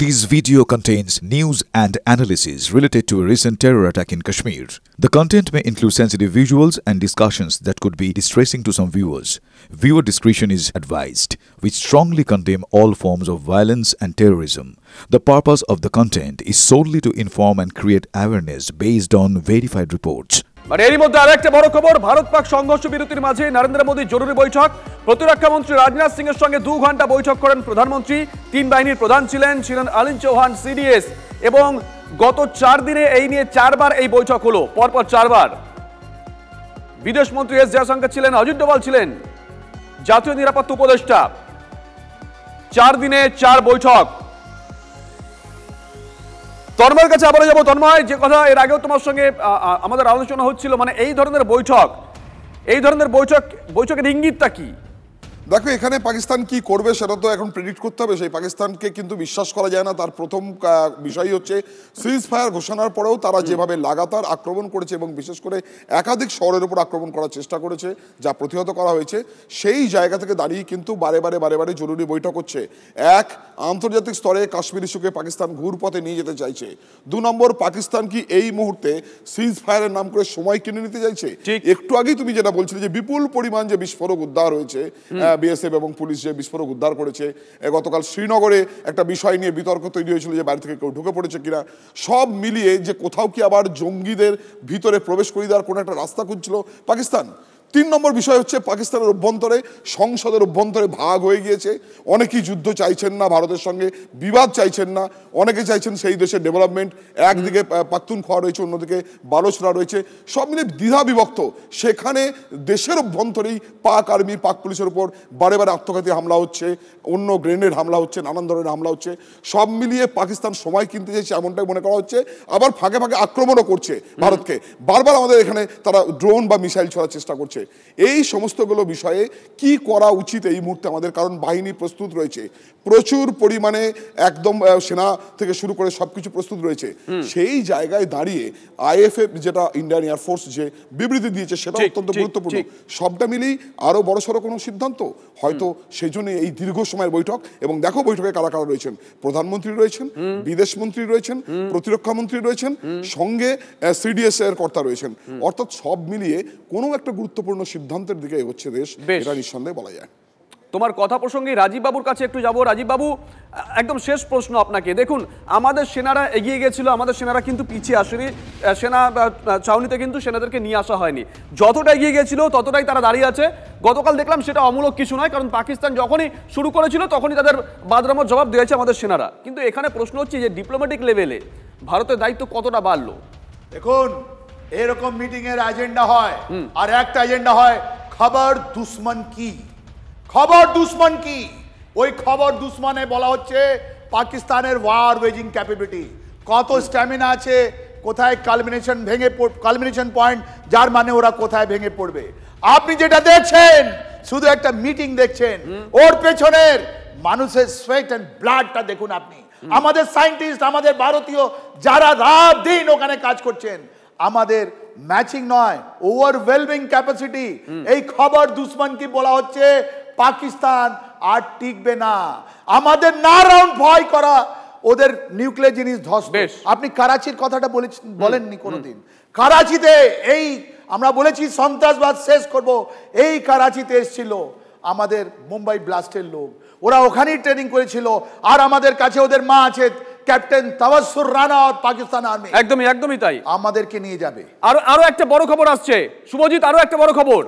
This video contains news and analysis related to a recent terror attack in Kashmir. The content may include sensitive visuals and discussions that could be distressing to some viewers. Viewer discretion is advised. We strongly condemn all forms of violence and terrorism. The purpose of the content is solely to inform and create awareness based on verified reports. মানে এরই মধ্যে আরেকটা বড় খবর, ভারত পাক সংঘর্ষ বিরতির মাঝে নরেন্দ্র মোদী জরুরি বৈঠক। প্রতিরক্ষা মন্ত্রী রাজনাথ সিং এর সঙ্গে 2 ঘন্টা বৈঠক করেন প্রধানমন্ত্রী। 3 বাহিনীর প্রধান ছিলেন আলিন চৌহান সিডিএস, এবং গত 4 দিনে এই নিয়ে 4 বার এই বৈঠক হলো, পরপর 4 বার। বিদেশ মন্ত্রী এস জয়শঙ্কর ছিলেন, অজিত ডোভাল ছিলেন, জাতীয় নিরাপত্তা উপদেষ্টা। 4 দিনে 4 বৈঠক। তন্ময়ের কাছে আবারও যাবো। তন্ময়, যে কথা এর আগেও তোমার সঙ্গে আমাদের আলোচনা হচ্ছিল, মানে এই ধরনের বৈঠকের ইঙ্গিতটা কি? দেখো, এখানে পাকিস্তান কি করবে সেটা তো এখন প্রেডিক্ট করতে হবে। সেই পাকিস্তানকে কিন্তু বিশ্বাস করা যায় না। তার প্রথম বিষয় হচ্ছে সিজ ফায়ার ঘোষণার পরেও তারা যেভাবে লাগাতার আক্রমণ করেছে এবং বিশেষ করে একাধিক শহরের উপর আক্রমণ করার চেষ্টা করেছে, যা প্রতিহত করা হয়েছে, সেই জায়গা থেকে দাঁড়িয়ে কিন্তু বারে বারে জরুরি বৈঠক হচ্ছে। এক, আন্তর্জাতিক স্তরে কাশ্মীর ইস্যুকে পাকিস্তান ঘুরপথে নিয়ে যেতে চাইছে। 2 নম্বর, পাকিস্তান কি এই মুহূর্তে সিজ ফায়ারের নাম করে সময় কিনে নিতে চাইছে? একটু আগেই তুমি যেটা বলছিলে যে বিপুল পরিমাণ যে বিস্ফোরক উদ্ধার হয়েছে, বিএসএফ এবং পুলিশ যে বিস্ফোরক উদ্ধার করেছে, গতকাল শ্রীনগরে একটা বিষয় নিয়ে বিতর্ক তৈরি হয়েছিল যে বাড়ি থেকে কেউ ঢুকে পড়েছে কিনা, সব মিলিয়ে যে কোথাও কি আবার জঙ্গিদের ভিতরে প্রবেশ করে দেওয়ার কোনো একটা রাস্তা খুঁজছিল পাকিস্তান। 3 নম্বর বিষয় হচ্ছে পাকিস্তানের অভ্যন্তরে, সংসদের অভ্যন্তরে ভাগ হয়ে গিয়েছে। অনেকেই যুদ্ধ চাইছেন না, ভারতের সঙ্গে বিবাদ চাইছেন না, অনেকে চাইছেন সেই দেশের ডেভেলপমেন্ট। একদিকে পাখতুনখোয়া রয়েছে, অন্যদিকে বালোচরা রয়েছে, সব মিলে দ্বিধা বিভক্ত। সেখানে দেশের অভ্যন্তরেই পাক আর্মি, পাক পুলিশের উপর বারে আত্মঘাতী হামলা হচ্ছে, অন্য গ্রেনেড হামলা হচ্ছে, নানান ধরনের হামলা হচ্ছে। সব মিলিয়ে পাকিস্তান সময় কিনতে চাইছে এমনটাই মনে করা হচ্ছে। আবার ফাঁকে আক্রমণও করছে ভারতকে। বারবার আমাদের এখানে তারা ড্রোন বা মিসাইল ছোড়ার চেষ্টা করছে। এই সমস্তগুলো বিষয়ে কি করা উচিত এই মুহূর্তে আমাদের? কারণ বাহিনী প্রস্তুত রয়েছে প্রচুর পরিমাণে, একদম সেনা থেকে শুরু করে সবকিছু প্রস্তুত রয়েছে। সেই জায়গায় দাঁড়িয়ে আইএফএফ, যেটা ইন্ডিয়ান এয়ারফোর্স যে বিবৃতি দিয়েছে, সেটা অত্যন্ত গুরুত্বপূর্ণ। সবটা মিলেই আরো বড়সড় কোনো সিদ্ধান্ত হয়তো সেই জন্য এই দীর্ঘ সময়ের বৈঠক। এবং দেখো বৈঠকে কারা কারা রয়েছেন। প্রধানমন্ত্রী রয়েছেন, বিদেশ মন্ত্রী রয়েছেন, প্রতিরক্ষা মন্ত্রী রয়েছেন, সঙ্গে সিডিএস এর কর্তা রয়েছেন। অর্থাৎ সব মিলিয়ে কোনো একটা গুরুত্বপূর্ণ সিদ্ধান্তের দিকে এগোচ্ছে দেশ, এটা নিঃসন্দেহে বলা যায়। তোমার কথা প্রসঙ্গে রাজীব বাবুর কাছে একটু যাব। রাজীব বাবু, একদম শেষ প্রশ্ন আপনাকে। দেখুন, আমাদের সেনারা এগিয়ে গেছিল, আমাদের সেনারা কিন্তু পিছিয়ে আসেনি। সেনা ছাউনিতে কিন্তু সেনাদেরকে নিয়ে আসা হয়নি। যতটা এগিয়ে গেছিল ততটাই তারা দাঁড়িয়ে আছে। গতকাল দেখলাম সেটা অমূলক কিছু নয়, কারণ পাকিস্তান যখনই শুরু করেছিল তখনই তাদের বাদরামত জবাব দিয়েছে আমাদের সেনারা। কিন্তু এখানে প্রশ্ন হচ্ছে যে ডিপ্লোম্যাটিক লেভেলে ভারতের দায়িত্ব কতটা বাড়লো? দেখুন, এরকম মিটিং এর এজেন্ডা হয়, আর একটা এজেন্ডা হয় খবর দুশ্মন কি। খবর দুশ্মন কি? ওই খবর দুশ্মনে বলা হচ্ছে পাকিস্তানের ওয়ার ওয়েজিং ক্যাপাবিলিটি, কত স্ট্যামিনা আছে, কোথায় কালমিনেশন পয়েন্ট, যার মানে ওরা কোথায় ভেঙে পড়বে। আপনি যেটা দেখছেন শুধু একটা মিটিং দেখছেন, ওর পেছনের মানুষের সোয়েট এন্ড ব্লাডটা দেখুন আপনি। আমাদের সায়েন্টিস্ট, আমাদের ভারতীয় যারা রাত দিন ওখানে কাজ করছেন, আমাদের ম্যাচিং নয়, ওভারওয়েলমিং ক্যাপাসিটি। এই খবর দুশ্মন কি বলা হচ্ছে পাকিস্তান আর টিকবে না। আমাদের না রাউন্ড ভয় করা, ওদের নিউক্লিয়ার জিনিস ধ্বস্ত। আপনি করাচির কথাটা বলেননি কোনোদিন। করাচিতে এই আমরা বলেছি সন্ত্রাসবাদ শেষ করব, এই করাচিতে এসেছিল আমাদের মুম্বাই ব্লাস্টের লোক, ওরা ওখানেই ট্রেনিং করেছিল। আর আমাদের কাছে ওদের মা আছে, ক্যাপ্টেন তাওয়াসসুর রানা আর পাকিস্তান আর্মি। একদমই তাই, আমাদেরকে নিয়ে যাবে। আরো একটা বড় খবর আসছে শুভজিৎ, আরো একটা বড় খবর।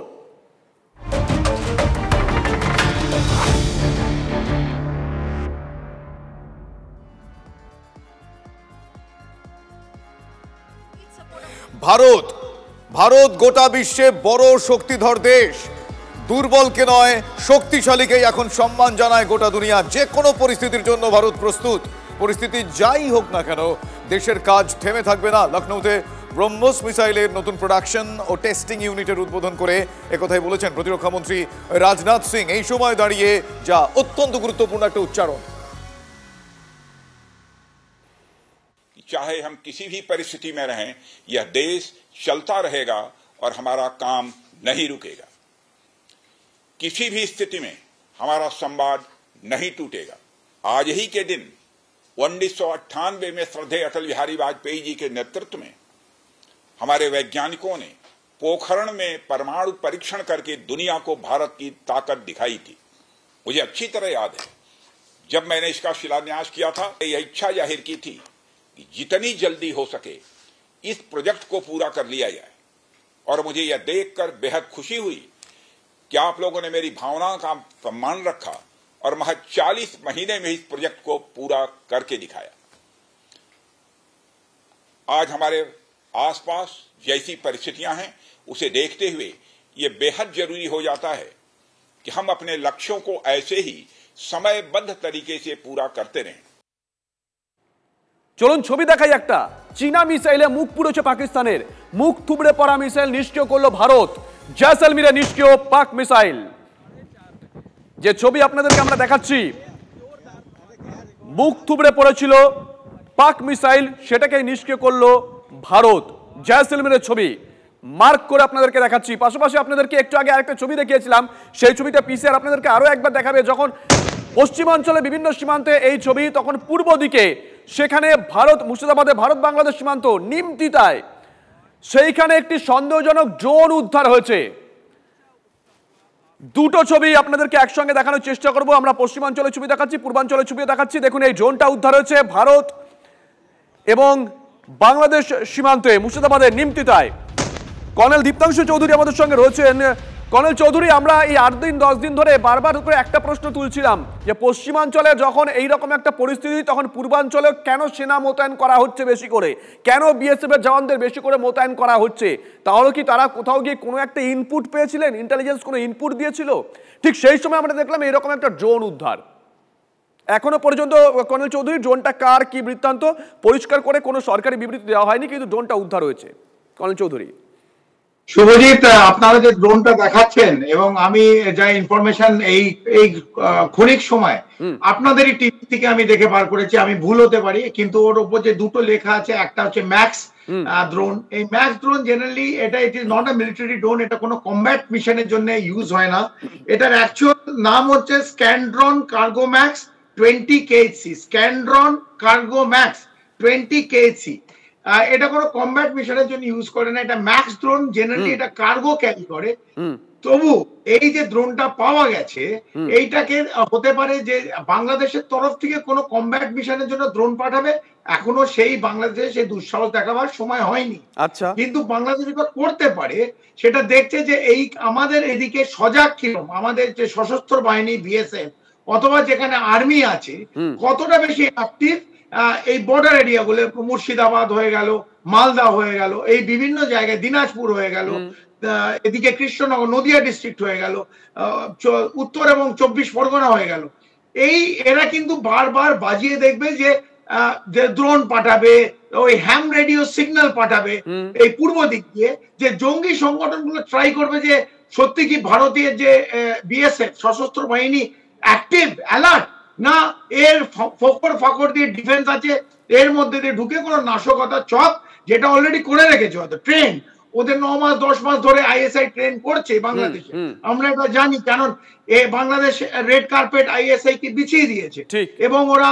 ভারত গোটা বিশ্বে বড় শক্তিধর দেশ। দুর্বলকে নয়, শক্তিশালীকেই এখন সম্মান জানায় গোটা দুনিয়া। যে কোনো পরিস্থিতির জন্য ভারত প্রস্তুত। পরিস্থিতি যাই হোক না কেন, দেশের কাজ থেমে থাকবে না। লখনৌতে ব্রহ্মোস মিসাইলের নতুন প্রোডাকশন ও টেস্টিং ইউনিটের উদ্বোধন করে একথাই বলেছেন প্রতিরক্ষা মন্ত্রী রাজনাথ সিং। এই সময় দাঁড়িয়ে যা অত্যন্ত গুরুত্বপূর্ণ একটা উচ্চারণ। चाहे हम किसी भी परिस्थिति में रहें, यह देश चलता रहेगा और हमारा काम नहीं रुकेगा। किसी भी स्थिति में हमारा संवाद नहीं टूटेगा। आज ही के दिन 1998 में श्रद्धेय अटल बिहारी वाजपेयी जी के नेतृत्व में हमारे वैज्ञानिकों ने पोखरण में परमाणु परीक्षण करके दुनिया को भारत की ताकत दिखाई थी। मुझे अच्छी तरह याद है, जब मैंने इसका शिलान्यास किया था, यह इच्छा जाहिर की थी कि जितनी जल्दी हो सके इस प्रोजेक्ट को पूरा कर लिया जाए। और मुझे यह देखकर बेहद खुशी हुई कि आप लोगों ने मेरी भावनाओं का सम्मान रखा और महज 40 महीने में इस प्रोजेक्ट को पूरा करके दिखाया। आज हमारे आसपास जैसी परिस्थितियां हैं, उसे देखते हुए यह बेहद जरूरी हो जाता है कि हम अपने लक्ष्यों को ऐसे ही समयबद्ध तरीके से पूरा करते रहें। চলুন ছবি দেখাই একটা। চীনা মিসাইলে মুখ পুড়েছে পাকিস্তানের, মুখ থুবড়ে পড়া মিসাইল নিষ্ক্রিয় করলো ভারত। জয়সলমীরে নিষ্ক্রিয় পাক মিসাইল। যে ছবি আপনাদেরকে আমরা দেখাচ্ছি, মুখ থুবড়ে পড়েছিল পাক মিসাইল, সেটাকে নিষ্ক্রিয় করলো ভারত। জয়সলমীরের ছবি মার্ক করে আপনাদেরকে দেখাচ্ছি। পাশাপাশি আপনাদেরকে একটু আগে আরেকটা ছবি দেখিয়েছিলাম, সেই ছবিটা পিসিআর আপনাদেরকে আরো একবার দেখাবে। যখন পশ্চিমাঞ্চলে বিভিন্ন সীমান্তে এই ছবি, তখন পূর্ব দিকে সেখানে ভারত, মুর্শিদাবাদে ভারত বাংলাদেশ সীমান্ত নিমতিতায়, সেইখানে একটি সন্দেহজনক ড্রোন উদ্ধার হয়েছে। দুটো ছবি আপনাদেরকে একসঙ্গে দেখানোর চেষ্টা করব। আমরা পশ্চিমাঞ্চলের ছবি দেখাচ্ছি, পূর্বাঞ্চলের ছবি দেখাচ্ছি। দেখুন এই ড্রোনটা উদ্ধার হয়েছে ভারত এবং বাংলাদেশ সীমান্তে মুর্শিদাবাদের নিমতিতায়। কর্নেল দীপ্তাংশু চৌধুরী আমাদের সঙ্গে রয়েছেন। কর্নেল চৌধুরী, আমরা এই 8 দিন 10 দিন ধরে বারবার করে একটা প্রশ্ন তুলছিলাম যে পশ্চিমাঞ্চলে যখন এইরকম একটা পরিস্থিতি, তখন পূর্বাঞ্চলে কেন সেনা মোতায়েন করা হচ্ছে বেশি করে, কেন বিএসএফ এর জওয়ানদের বেশি করে মোতায়েন করা হচ্ছে? তাহলে কি তারা কোথাও গিয়ে কোনো একটা ইনপুট পেয়েছিলেন, ইন্টেলিজেন্স কোনো ইনপুট দিয়েছিল? ঠিক সেই সময় আমরা দেখলাম এরকম একটা ড্রোন উদ্ধার। এখনো পর্যন্ত কর্নেল চৌধুরী, ড্রোনটা কার, কি বৃত্তান্ত পরিষ্কার করে কোনো সরকারি বিবৃতি দেওয়া হয়নি, কিন্তু ড্রোনটা উদ্ধার হয়েছে। কর্নেল চৌধুরী। শুভজিৎ, আপনারা যে ড্রোনটা দেখাচ্ছেন এবং আমি যা ইনফরমেশন এই ক্ষণিক সময় আপনাদেরই টিভি থেকে আমি দেখে বার করেছি, আমি ভুল হতে পারি, কিন্তু ওর উপর যে দুটো লেখা আছে, একটা হচ্ছে ম্যাক্স ড্রোন। এই ম্যাক্স ড্রোন জেনারেলি এটা it is not a military drone, এটা কোনো কমব্যাট মিশনের জন্য ইউজ হয় না। এটার অ্যাকচুয়াল নাম হচ্ছে Scandron cargo max 20 KHC, Scandron cargo max 20 KHC। এটা কোনো কমব্যাট মিশনের জন্য ইউজ করে না, এটা ম্যাক্স ড্রোন। জেনারেলি এটা কার্গো ক্যারি করে। তবু এই যে ড্রোনটা পাওয়া গেছে, এইটাকে হতে পারে যে বাংলাদেশের তরফ থেকে কোনো কমব্যাট মিশনের জন্য ড্রোন পাঠাবে, এখনো সেই বাংলাদেশে সেই দুঃসাহস দেখাবার সময় হয়নি। আচ্ছা, কিন্তু বাংলাদেশ করতে পারে সেটা দেখছে যে এই আমাদের এদিকে সজাগ কিরকম, আমাদের যে সশস্ত্র বাহিনী বিএসএফ অথবা যেখানে আর্মি আছে কতটা বেশি অ্যাক্টিভ এই বর্ডার এরিয়া গুলো, মুর্শিদাবাদ হয়ে গেল, মালদা হয়ে গেল, এই বিভিন্ন জায়গায়, দিনাজপুর হয়ে গেল, এদিকে কৃষ্ণনগর নদিয়া ডিস্ট্রিক্ট হয়ে গেল, উত্তর এবং 24 পরগনা হয়ে গেল। এরা কিন্তু বারবার বাজিয়ে দেখবে যে ড্রোন পাঠাবে, ওই হ্যাম রেডিও সিগন্যাল পাঠাবে এই পূর্ব দিক দিয়ে, যে জঙ্গি সংগঠনগুলো ট্রাই করবে যে সত্যি কি ভারতীয় যে বিএসএফ সশস্ত্র বাহিনী অ্যাক্টিভ, অ্যালার্ট, না এর ফকর ফাকর দিয়ে ডিফেন্স আছে, এর মধ্যে দিয়ে ঢুকে কোনো নাশকতার চক যেটা অলরেডি করে রেখেছে, হয়তো ট্রেন ওদের 9 মাস 10 মাস ধরে আইএসআই ট্রেন করছে বাংলাদেশে, আমরা এটা জানি, কারণ বাংলাদেশ রেড কার্পেট আইএসআই কে বিছিয়ে দিয়েছে এবং ওরা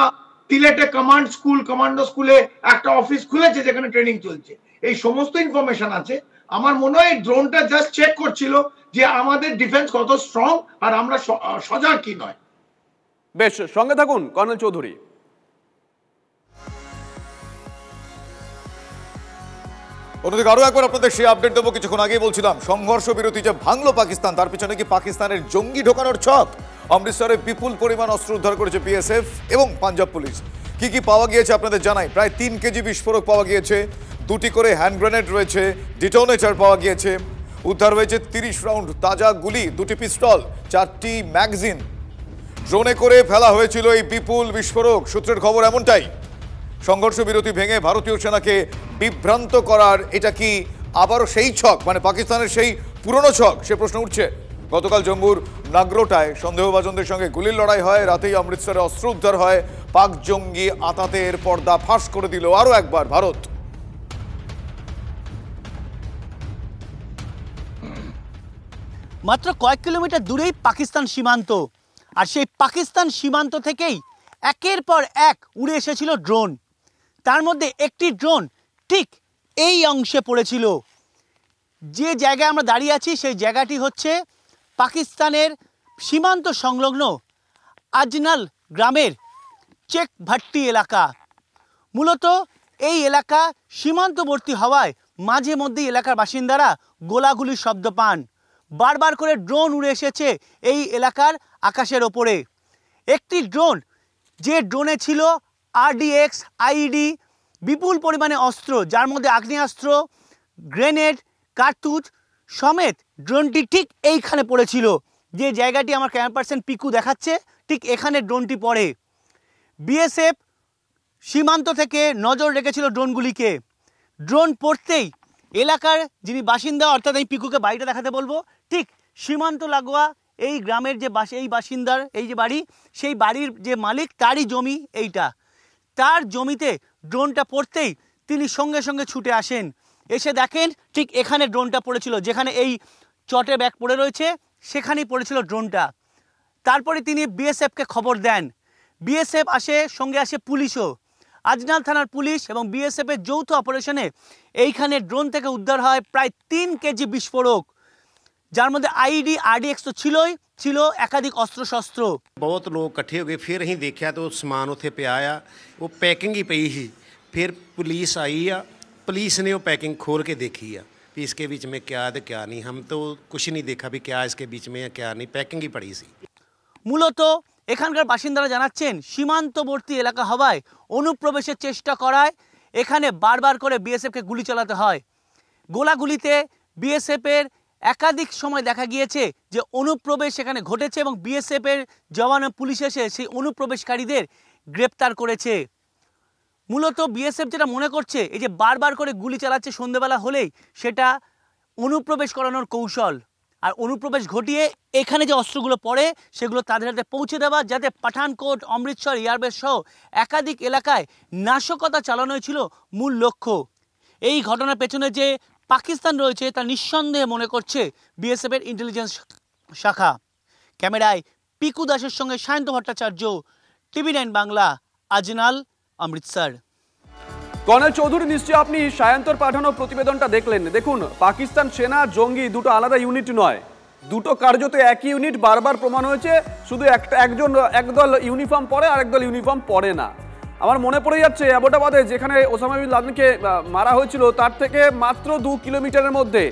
সিলেটে কমান্ড স্কুল, কমান্ডো স্কুলে একটা অফিস খুলেছে যেখানে ট্রেনিং চলছে। এই সমস্ত ইনফরমেশন আছে। আমার মনে হয় ড্রোনটা জাস্ট চেক করছিল যে আমাদের ডিফেন্স কত স্ট্রং আর আমরা সজাগ কি নয়। বেশ, সঙ্গে থাকুন কর্নেল চৌধুরী। অন্যদিকে আরো একবার আপনাদের সেই আপডেট দেবো। কিছুক্ষণ আগেই বলছিলাম সংঘর্ষ বিরতি যে ভাঙলো পাকিস্তান, তার পিছনে কি পাকিস্তানের জঙ্গি ঢোকানোর ছক? অমৃতসরে বিপুল পরিমাণ অস্ত্র উদ্ধার করেছে বিএসএফ এবং পাঞ্জাব পুলিশ। কি কি পাওয়া গিয়েছে আপনাদের জানাই। প্রায় 3 কেজি বিস্ফোরক পাওয়া গিয়েছে, 2টি করে হ্যান্ড গ্রেনেড রয়েছে, ডিটোনেটর পাওয়া গিয়েছে, উদ্ধার হয়েছে 30 রাউন্ড তাজা গুলি, 2টি পিস্তল, 4টি ম্যাগাজিন। ড্রোনে করে ফেলা হয়েছিল এই বিপুল বিস্ফোরক। সূত্রের খবর এমনটাই। সংঘর্ষ বিরতি ভেঙে ভারতীয় সেনাকে বিভ্রান্ত করার এটা কি আবারও সেই ছক, মানে পাকিস্তানের সেই পুরনো ছক, সে প্রশ্ন উঠছে। গতকাল জম্মুর নাগরোটায় সন্দেহভাজনদের সঙ্গে গুলির লড়াই হয়, রাতেই অমৃতসরে অস্ত্র উদ্ধার হয়। পাক জঙ্গি আতাতের পর্দা ফাঁস করে দিল আরও একবার ভারত। মাত্র কয়েক কিলোমিটার দূরেই পাকিস্তান সীমান্ত, আর সেই পাকিস্তান সীমান্ত থেকেই একের পর এক উড়ে এসেছিল ড্রোন। তার মধ্যে একটি ড্রোন ঠিক এই অংশে পড়েছিল। যে জায়গায় আমরা দাঁড়িয়ে আছি সেই জায়গাটি হচ্ছে পাকিস্তানের সীমান্ত সংলগ্ন আজনাল গ্রামের চেক ভাট্টি এলাকা। মূলত এই এলাকা সীমান্তবর্তী হওয়ায় মাঝে মধ্যেই এলাকার বাসিন্দারা গোলাগুলির শব্দ পান। বারবার করে ড্রোন উড়ে এসেছে এই এলাকার আকাশের ওপরে। একটি ড্রোন, যে ড্রোনে ছিল RDX, IED, বিপুল পরিমাণে অস্ত্র, যার মধ্যে আগ্নেয়াস্ত্র, গ্রেনেড, কার্তুজ সমেত ড্রোনটি ঠিক এইখানে পড়েছিল। যে জায়গাটি আমার ক্যামেরা পার্সন পিকু দেখাচ্ছে, ঠিক এখানে ড্রোনটি পড়ে। BSF সীমান্ত থেকে নজর রেখেছিল ড্রোনগুলিকে। ড্রোন পড়তেই এলাকার যিনি বাসিন্দা, অর্থাৎ আমি পিকুকে বাড়িটা দেখাতে বলবো, ঠিক সীমান্ত লাগোয়া এই গ্রামের যে এই বাসিন্দার এই যে বাড়ি, সেই বাড়ির যে মালিক তারই জমি এইটা। তার জমিতে ড্রোনটা পড়তেই তিনি সঙ্গে সঙ্গে ছুটে আসেন, এসে দেখেন ঠিক এখানে ড্রোনটা পড়েছিল, যেখানে এই চটে ব্যাগ পড়ে রয়েছে সেখানেই পড়েছিল ড্রোনটা। তারপরে তিনি BSFকে খবর দেন। BSF আসে, সঙ্গে আসে পুলিশও। আজনাল থানার পুলিশ এবং BSFের যৌথ অপারেশনে এইখানে ড্রোন থেকে উদ্ধার হয় প্রায় 3 কেজি বিস্ফোরক, যার মধ্যে IED, RDX তো ছিলই, ছিল একাধিক অস্ত্রশস্ত্র। बहुत लोग इकट्ठे हो गए, फिर अं देखा तो समान उत्थे पे आया, वो पैकिंग ही पई ही। फिर पुलिस आई आ, पुलिस ने वो पैकिंग खोल के देखी आ भी इसके बीच में क्या है तो क्या नहीं। हम तो कुछ नहीं देखा भी क्या इसके बीच में है क्या नहीं, पैकिंग ही पड़ी सी। মূলত এখানকার বাসিন্দারা জানাচ্ছেন সীমান্তবর্তী এলাকা হওয়ায় অনুপ্রবেশের চেষ্টা করায় এখানে বারবার করে BSFকে গুলি চালাতে হয়। গোলাগুলিতে BSFের একাধিক সময় দেখা গিয়েছে যে অনুপ্রবেশ সেখানে ঘটেছে এবং BSFের জওয়ান পুলিশ এসে সেই অনুপ্রবেশকারীদের গ্রেপ্তার করেছে। মূলত BSF যেটা মনে করছে, এই যে বারবার করে গুলি চালাচ্ছে সন্ধ্যেবেলা হলেই, সেটা অনুপ্রবেশ করানোর কৌশল। আর অনুপ্রবেশ ঘটিয়ে এখানে যে অস্ত্রগুলো পড়ে সেগুলো তাদের হাতে পৌঁছে দেওয়া, যাতে পাঠানকোট, অমৃতসর, এয়ারবেস সহ একাধিক এলাকায় নাশকতা চালানোই ছিল মূল লক্ষ্য। এই ঘটনার পেছনে যে পাকিস্তান রয়েছে তা নিঃসন্দেহে মনে করছে BSFের ইন্টেলিজেন্স শাখা। ক্যামেরায় পিকু দাসের সঙ্গে সায়ন্ত ভট্টাচার্য, TV9 বাংলা, আজনাল, অমৃতসর। কর্নেল চৌধুরী, নিশ্চয়ই আপনি সায়ন্তর পাঠানো প্রতিবেদনটা দেখলেন। দেখুন, পাকিস্তান সেনা জঙ্গি দুটো আলাদা ইউনিট নয়, দুটো কার্যত একই ইউনিট। বারবার প্রমাণ হয়েছে, শুধু একদল ইউনিফর্ম পরে আর একদল ইউনিফর্ম পরে না। আমার মনে পড়ে যাচ্ছে অ্যাবোটাবাদে যেখানে ওসামা বিন লাদেনকে মারা হয়েছিল, তার থেকে মাত্র 2 কিলোমিটারের মধ্যে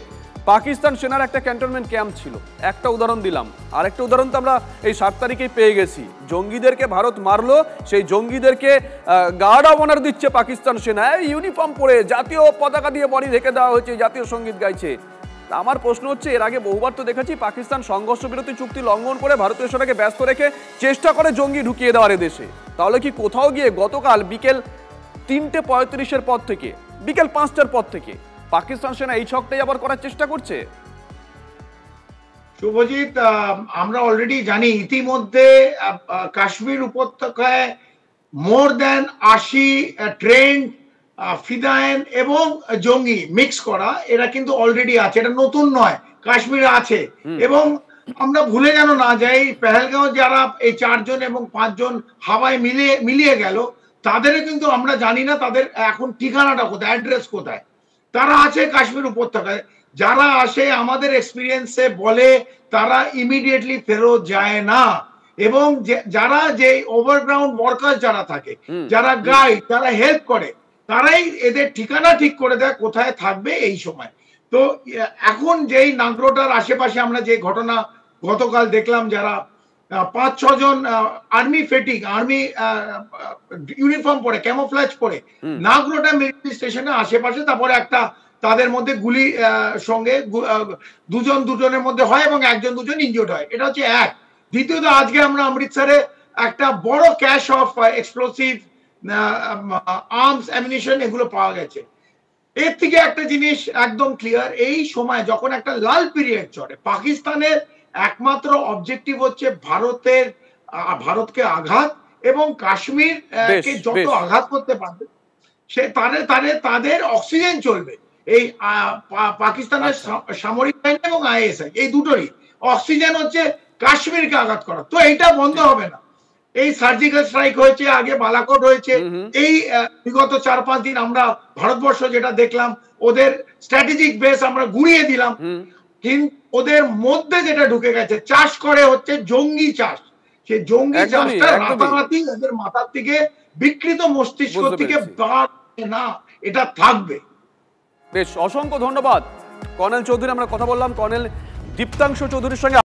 পাকিস্তান সেনার একটা ক্যান্টনমেন্ট ক্যাম্প ছিল। একটা উদাহরণ দিলাম, আরেকটা উদাহরণ তো আমরা এই 7 তারিখেই পেয়ে গেছি। জঙ্গিদেরকে ভারত মারলো, সেই জঙ্গিদেরকে গার্ড অব অনার দিচ্ছে পাকিস্তান সেনা, ইউনিফর্ম পরে, জাতীয় পতাকা দিয়ে বডি ঢেকে দেওয়া হয়েছে, জাতীয় সঙ্গীত গাইছে। আমার প্রশ্ন হচ্ছে, এর আগে বহুবার তো দেখেছি পাকিস্তান সংঘর্ষ বিরতি চুক্তি লঙ্ঘন করে ভারতীয় সেনাকে ব্যস্ত রেখে চেষ্টা করে জঙ্গি ঢুকিয়ে দেওয়ার দেশে। তাহলে কি কোথাও গিয়ে গতকাল বিকেল 3:35-এর পর থেকে বিকেল 5টার পর থেকে পাকিস্তান সেনা এই ছকটাই আবার করার চেষ্টা করছে? শুভজিৎ, আমরা অলরেডি জানি ইতিমধ্যে কাশ্মীর উপত্যকায় মোর দ্যান 80 ট্রেন্ড ফিদায়েন এবং জঙ্গি মিক্স করা, এরা কিন্তু অলরেডি আছে, এটা নতুন নয়, কাশ্মীরে আছে। এবং আমরা ভুলে যেন না যাই, পেহেলগাঁও যারা এই 4 জন এবং 5 জন হাওয়ায় মিলিয়ে গেল, তাদেরও কিন্তু আমরা জানি না তাদের এখন ঠিকানাটা কোথায়, অ্যাড্রেস কোথায়। তারা আছে কাশ্মীর উপত্যকায়। যারা আসে আমাদের এক্সপিরিয়েন্সে বলে তারা ইমিডিয়েটলি ফেরত যায় না। এবং যারা যে ওভারগ্রাউন্ড ওয়ার্কার যারা থাকে, যারা গাইড, যারা হেল্প করে, তারাই এদের ঠিকানা ঠিক করে দেয় কোথায় থাকবে এই সময়। তো এখন যেই নাগরোটার আশেপাশে আমরা যে ঘটনা গতকাল দেখলাম, যারা 5-6 জন আর্মি ফেটিক, আর্মি ইউনিফর্ম পরে, ক্যামোফ্ল্যাজ পরে নাগরোটা মিলিটারি স্টেশনের আশেপাশে, তারপরে একটা তাদের মধ্যে গুলি সঙ্গে দুজনের মধ্যে হয় এবং 1-2 ইনজুর্ড হয়। এটা হচ্ছে এক। দ্বিতীয়ত, আজকে আমরা অমৃতসরে একটা বড় cash of explosive, arms, ammunition এগুলো পাওয়া গেছে। এর থেকে একটা জিনিস একদম ক্লিয়ার, এই সময় যখন একটা লাল পিরিয়ড চলে, পাকিস্তানের একমাত্র অবজেক্টিভ হচ্ছে ভারতকে আঘাত এবং কাশ্মীরকে যত আঘাত করতে পারবে সে তাদের অক্সিজেন চলবে। এই পাকিস্তানের সামরিক বাহিনী এবং ISI এই দুটোরই অক্সিজেন হচ্ছে কাশ্মীরকে আঘাত করা। তো এইটা বন্ধ হবে না। এই সার্জিক্যাল স্ট্রাইক হয়েছে, আগে বালাকোট হয়েছে, এই বিগত 4-5 দিন আমরা ভারতবর্ষ যেটা দেখলাম, ওদের স্ট্র্যাটেজিক বেস আমরা গুঁড়িয়ে দিলাম, কিন্তু ওদের মধ্যে যেটা ঢুকে গেছে, চাষ করে হচ্ছে জঙ্গি চাষ। সেই জঙ্গি চাষটা রাতারাতি ওদের মাথার থেকে, বিকৃত মস্তিষ্ক থেকে না, এটা থাকবে। বেশ, অসংখ্য ধন্যবাদ কর্নেল চৌধুরী। আমরা কথা বললাম কর্নেল দীপ্তাংশু চৌধুরীর সঙ্গে।